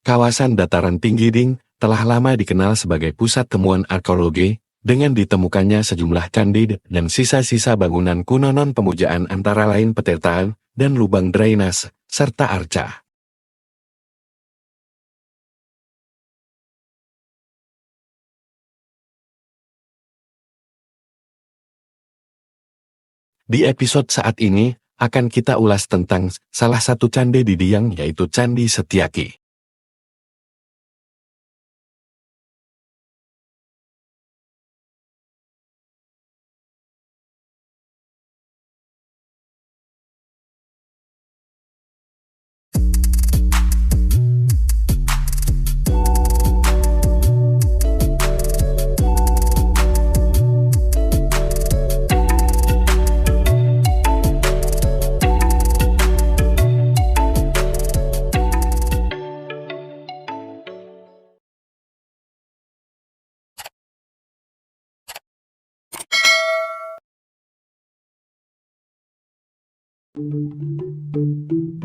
Kawasan dataran tinggi Ding telah lama dikenal sebagai pusat temuan arkeologi, dengan ditemukannya sejumlah candi dan sisa-sisa bangunan kuno non-pemujaan antara lain petirtaan dan lubang drainase, serta arca. Di episode saat ini, akan kita ulas tentang salah satu candi di Dieng, yaitu Candi Setyaki.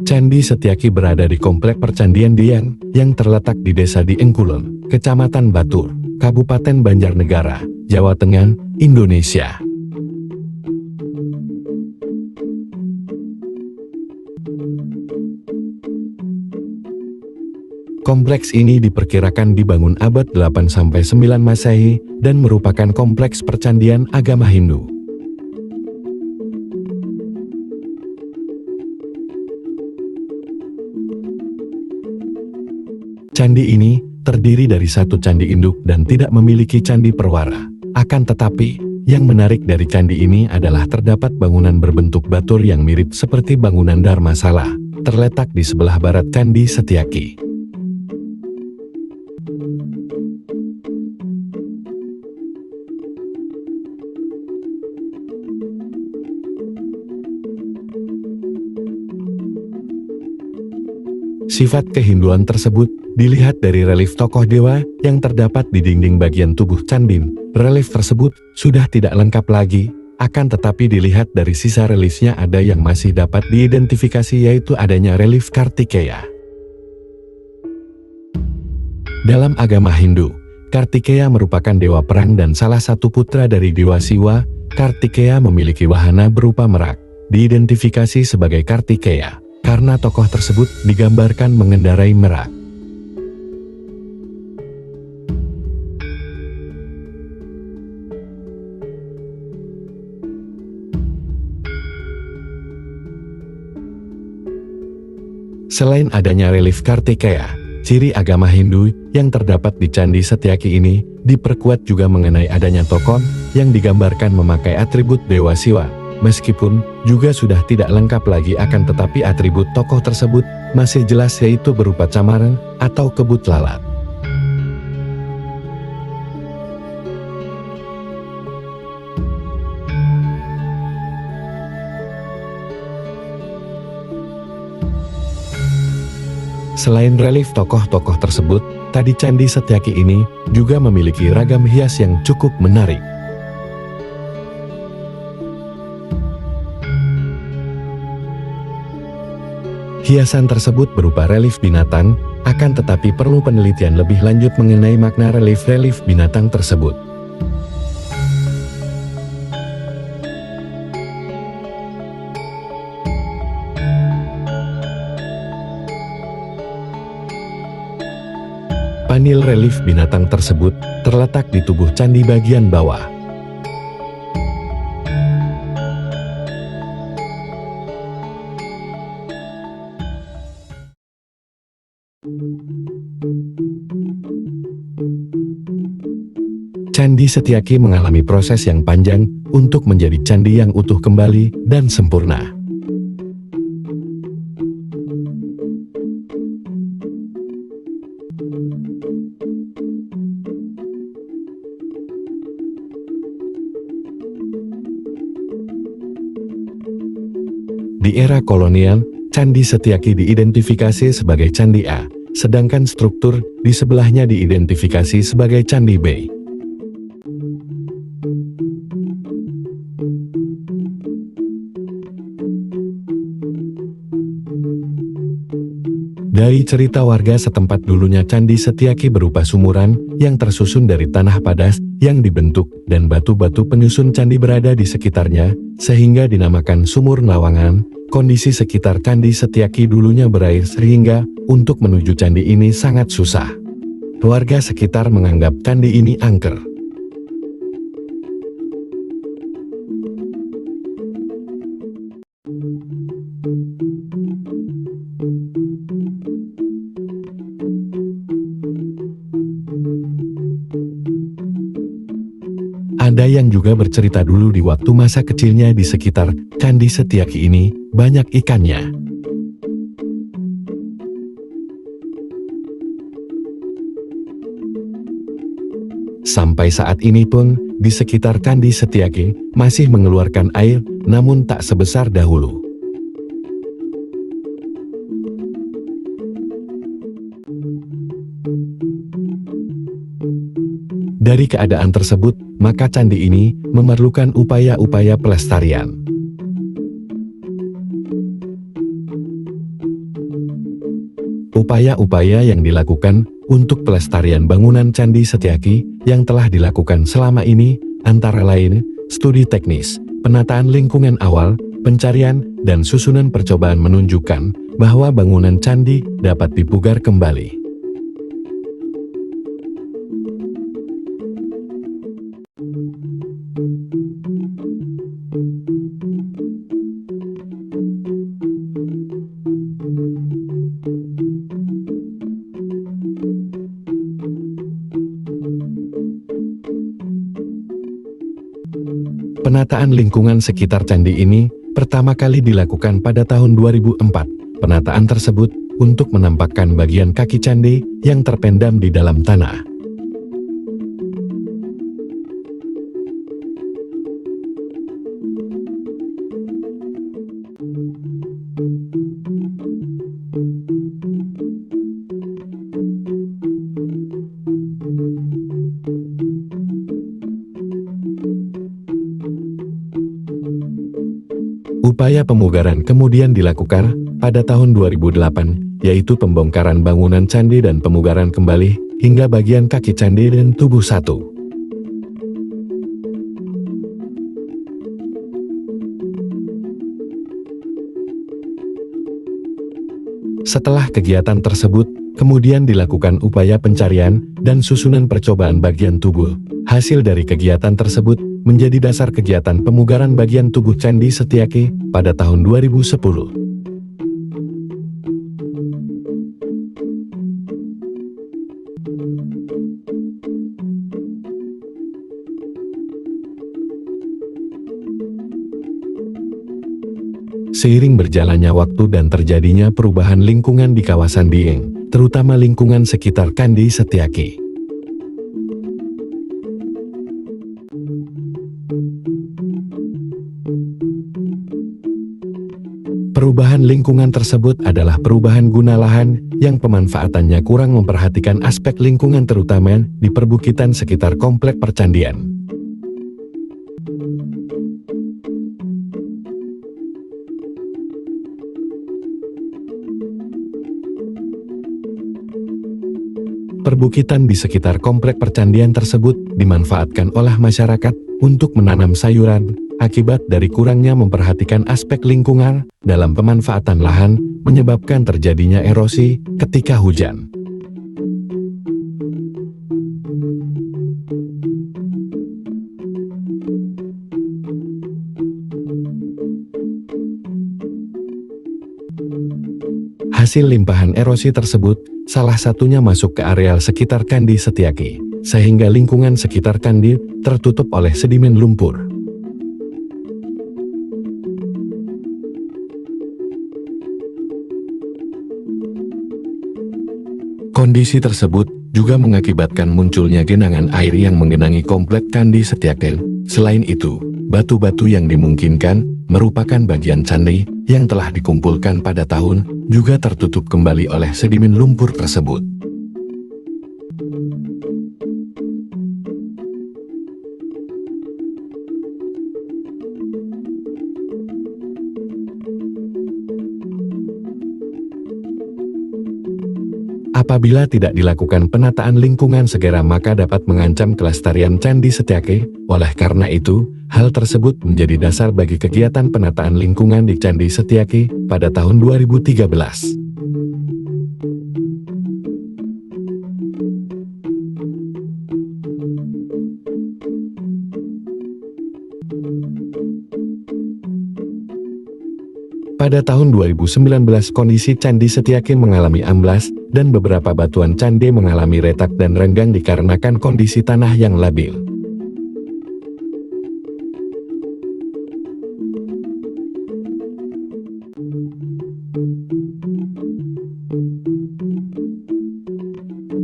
Candi Setyaki berada di Komplek Percandian Dieng yang terletak di Desa Dieng Kulon, Kecamatan Batur, Kabupaten Banjarnegara, Jawa Tengah, Indonesia. Kompleks ini diperkirakan dibangun abad 8–9 Masehi dan merupakan kompleks percandian agama Hindu. Candi ini terdiri dari satu candi induk dan tidak memiliki candi perwara. Akan tetapi, yang menarik dari candi ini adalah terdapat bangunan berbentuk batur yang mirip seperti bangunan Dharmasala, terletak di sebelah barat Candi Setyaki. Sifat kehinduan tersebut dilihat dari relief tokoh dewa yang terdapat di dinding bagian tubuh candi. Relief tersebut sudah tidak lengkap lagi, akan tetapi dilihat dari sisa reliefnya ada yang masih dapat diidentifikasi, yaitu adanya relief Kartikeya. Dalam agama Hindu, Kartikeya merupakan dewa perang dan salah satu putra dari dewa Siwa. Kartikeya memiliki wahana berupa merak, diidentifikasi sebagai Kartikeya karena tokoh tersebut digambarkan mengendarai merak. Selain adanya relief Kartikeya, ciri agama Hindu yang terdapat di Candi Setyaki ini diperkuat juga mengenai adanya tokoh yang digambarkan memakai atribut Dewa Siwa. Meskipun juga sudah tidak lengkap lagi, akan tetapi atribut tokoh tersebut masih jelas, yaitu berupa camaran atau kebut lalat. Selain relief tokoh-tokoh tersebut, tadi Candi Setyaki ini juga memiliki ragam hias yang cukup menarik. Hiasan tersebut berupa relief binatang, akan tetapi perlu penelitian lebih lanjut mengenai makna relief-relief binatang tersebut. Panel relief binatang tersebut terletak di tubuh candi bagian bawah. Candi Setyaki mengalami proses yang panjang untuk menjadi candi yang utuh kembali dan sempurna. Di era kolonial, Candi Setyaki diidentifikasi sebagai Candi A, sedangkan struktur di sebelahnya diidentifikasi sebagai Candi B. Dari cerita warga setempat dulunya Candi Setyaki berupa sumuran yang tersusun dari tanah padas yang dibentuk dan batu-batu penyusun candi berada di sekitarnya, sehingga dinamakan Sumur Nawangan. Kondisi sekitar Candi Setyaki dulunya berair sehingga untuk menuju candi ini sangat susah. Warga sekitar menganggap candi ini angker. Ada yang juga bercerita dulu di waktu masa kecilnya di sekitar Candi Setyaki ini banyak ikannya. Sampai saat ini pun, di sekitar Candi Setyaki masih mengeluarkan air, namun tak sebesar dahulu. Dari keadaan tersebut, maka candi ini memerlukan upaya-upaya pelestarian. Upaya-upaya yang dilakukan untuk pelestarian bangunan Candi Setyaki yang telah dilakukan selama ini, antara lain, studi teknis, penataan lingkungan awal, pencarian, dan susunan percobaan menunjukkan bahwa bangunan candi dapat dipugar kembali. Penataan lingkungan sekitar candi ini pertama kali dilakukan pada tahun 2004. Penataan tersebut untuk menampakkan bagian kaki candi yang terpendam di dalam tanah. Upaya pemugaran kemudian dilakukan pada tahun 2008, yaitu pembongkaran bangunan candi dan pemugaran kembali hingga bagian kaki candi dan tubuh satu. Setelah kegiatan tersebut, kemudian dilakukan upaya pencarian dan susunan percobaan bagian tubuh. Hasil dari kegiatan tersebut menjadi dasar kegiatan pemugaran bagian tubuh Candi Setyaki pada tahun 2010. Seiring berjalannya waktu dan terjadinya perubahan lingkungan di kawasan Dieng, terutama lingkungan sekitar Candi Setyaki. Perubahan lingkungan tersebut adalah perubahan guna lahan yang pemanfaatannya kurang memperhatikan aspek lingkungan terutama di perbukitan sekitar komplek percandian. Perbukitan di sekitar komplek percandian tersebut dimanfaatkan oleh masyarakat untuk menanam sayuran. Akibat dari kurangnya memperhatikan aspek lingkungan dalam pemanfaatan lahan, menyebabkan terjadinya erosi ketika hujan. Hasil limpahan erosi tersebut, salah satunya masuk ke areal sekitar Candi Setyaki, sehingga lingkungan sekitar candi tertutup oleh sedimen lumpur. Kondisi tersebut juga mengakibatkan munculnya genangan air yang menggenangi komplek Candi Setyaki. Selain itu, batu-batu yang dimungkinkan merupakan bagian candi yang telah dikumpulkan pada tahun juga tertutup kembali oleh sedimen lumpur tersebut. Apabila tidak dilakukan penataan lingkungan segera maka dapat mengancam kelestarian Candi Setyaki. Oleh karena itu, hal tersebut menjadi dasar bagi kegiatan penataan lingkungan di Candi Setyaki pada tahun 2013. Pada tahun 2019 kondisi Candi Setyaki mengalami amblas dan beberapa batuan candi mengalami retak dan renggang dikarenakan kondisi tanah yang labil.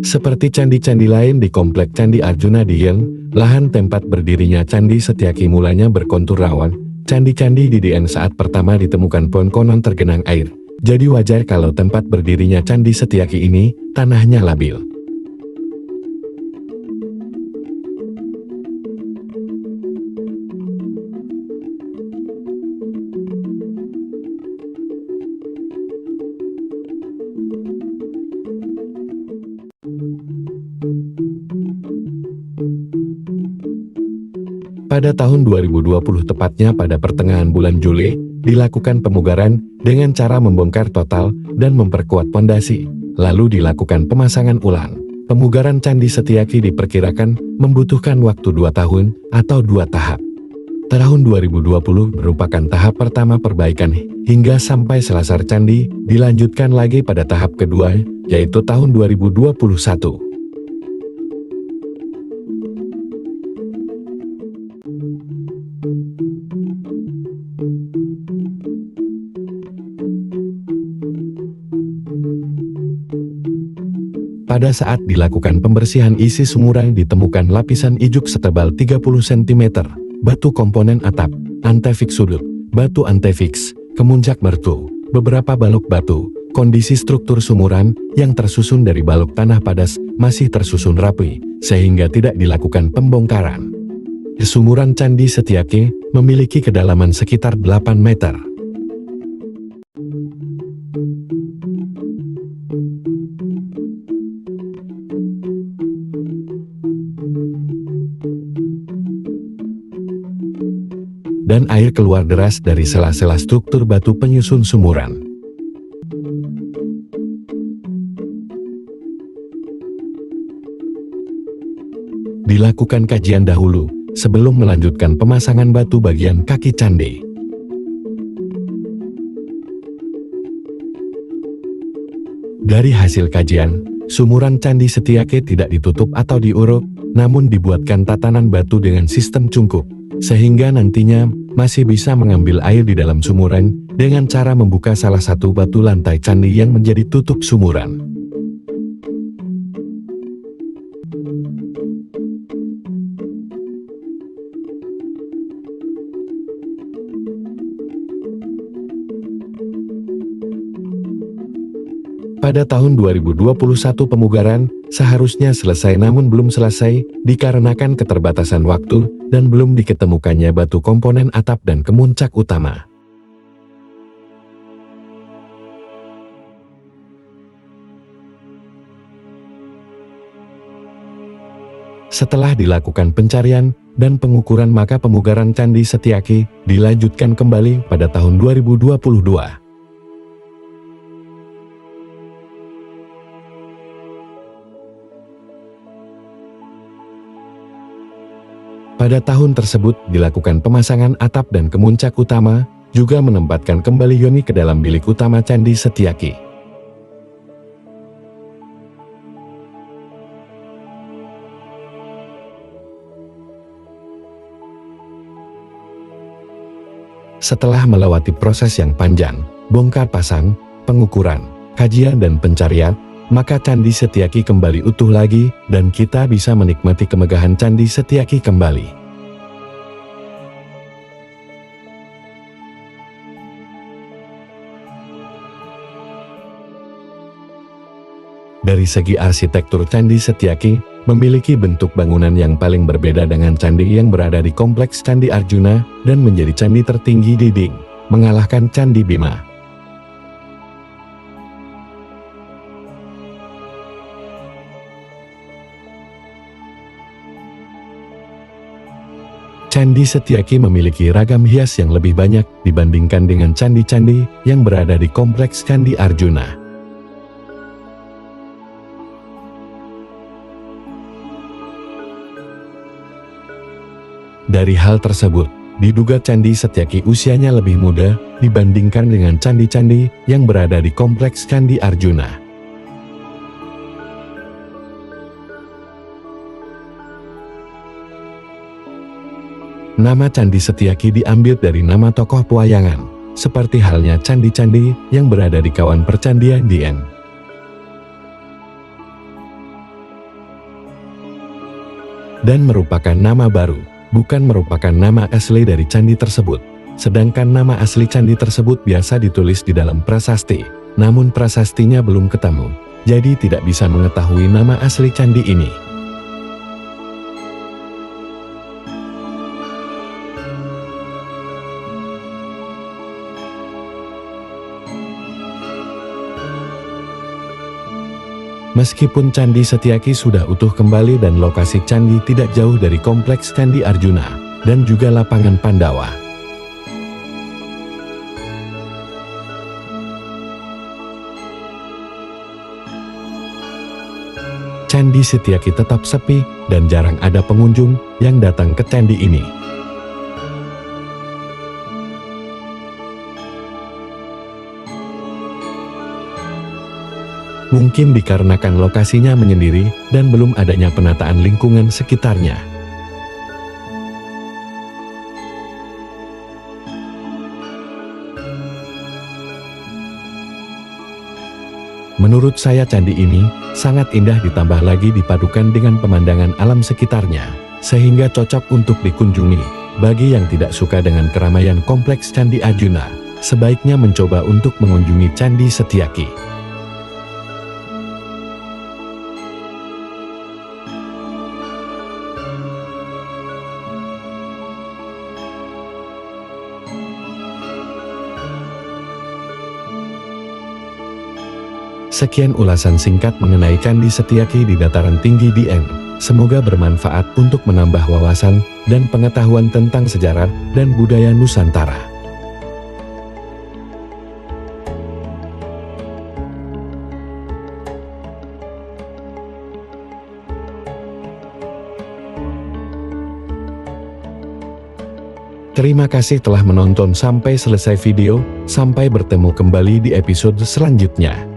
Seperti candi-candi lain di komplek Candi Arjuna Dieng, lahan tempat berdirinya Candi Setyaki mulanya berkontur rawan. Candi-candi di Dieng saat pertama ditemukan pun konon tergenang air. Jadi wajar kalau tempat berdirinya Candi Setyaki ini, tanahnya labil. Pada tahun 2020 tepatnya pada pertengahan bulan Juli, dilakukan pemugaran dengan cara membongkar total dan memperkuat pondasi, lalu dilakukan pemasangan ulang. Pemugaran Candi Setyaki diperkirakan membutuhkan waktu 2 tahun atau 2 tahap. Tahun 2020 merupakan tahap pertama perbaikan hingga sampai selasar candi, dilanjutkan lagi pada tahap kedua, yaitu tahun 2021. Pada saat dilakukan pembersihan isi sumuran ditemukan lapisan ijuk setebal 30 cm, batu komponen atap, antefiks sudut, batu antefiks, kemuncak mertu, beberapa balok batu. Kondisi struktur sumuran yang tersusun dari balok tanah padas masih tersusun rapi, sehingga tidak dilakukan pembongkaran. Sumuran Candi Setyaki memiliki kedalaman sekitar 8 meter. Dan air keluar deras dari sela-sela struktur batu penyusun sumuran. Dilakukan kajian dahulu, sebelum melanjutkan pemasangan batu bagian kaki candi. Dari hasil kajian, sumuran Candi Setyaki tidak ditutup atau diuruk, namun dibuatkan tatanan batu dengan sistem cungkup, sehingga nantinya masih bisa mengambil air di dalam sumuran dengan cara membuka salah satu batu lantai candi yang menjadi tutup sumuran. Pada tahun 2021 pemugaran seharusnya selesai namun belum selesai dikarenakan keterbatasan waktu dan belum diketemukannya batu komponen atap dan kemuncak utama. Setelah dilakukan pencarian dan pengukuran maka pemugaran Candi Setyaki dilanjutkan kembali pada tahun 2022. Pada tahun tersebut dilakukan pemasangan atap dan kemuncak utama, juga menempatkan kembali Yoni ke dalam bilik utama Candi Setyaki. Setelah melewati proses yang panjang, bongkar pasang, pengukuran, kajian dan pencarian, maka Candi Setyaki kembali utuh lagi, dan kita bisa menikmati kemegahan Candi Setyaki kembali. Dari segi arsitektur Candi Setyaki, memiliki bentuk bangunan yang paling berbeda dengan candi yang berada di kompleks Candi Arjuna, dan menjadi candi tertinggi di Dieng, mengalahkan Candi Bima. Candi Setyaki memiliki ragam hias yang lebih banyak dibandingkan dengan candi-candi yang berada di kompleks Candi Arjuna. Dari hal tersebut, diduga Candi Setyaki usianya lebih muda dibandingkan dengan candi-candi yang berada di kompleks Candi Arjuna. Nama Candi Setyaki diambil dari nama tokoh pewayangan, seperti halnya candi-candi yang berada di kawasan percandian Dieng. Dan merupakan nama baru, bukan merupakan nama asli dari candi tersebut. Sedangkan nama asli candi tersebut biasa ditulis di dalam prasasti, namun prasastinya belum ketemu, jadi tidak bisa mengetahui nama asli candi ini. Meskipun Candi Setyaki sudah utuh kembali dan lokasi candi tidak jauh dari kompleks Candi Arjuna dan juga lapangan Pandawa. Candi Setyaki tetap sepi dan jarang ada pengunjung yang datang ke candi ini. Mungkin dikarenakan lokasinya menyendiri dan belum adanya penataan lingkungan sekitarnya. Menurut saya candi ini sangat indah, ditambah lagi dipadukan dengan pemandangan alam sekitarnya, sehingga cocok untuk dikunjungi. Bagi yang tidak suka dengan keramaian kompleks Candi Arjuna, sebaiknya mencoba untuk mengunjungi Candi Setyaki. Sekian ulasan singkat mengenai Candi Setyaki di dataran tinggi Dieng. Semoga bermanfaat untuk menambah wawasan dan pengetahuan tentang sejarah dan budaya Nusantara. Terima kasih telah menonton sampai selesai video. Sampai bertemu kembali di episode selanjutnya.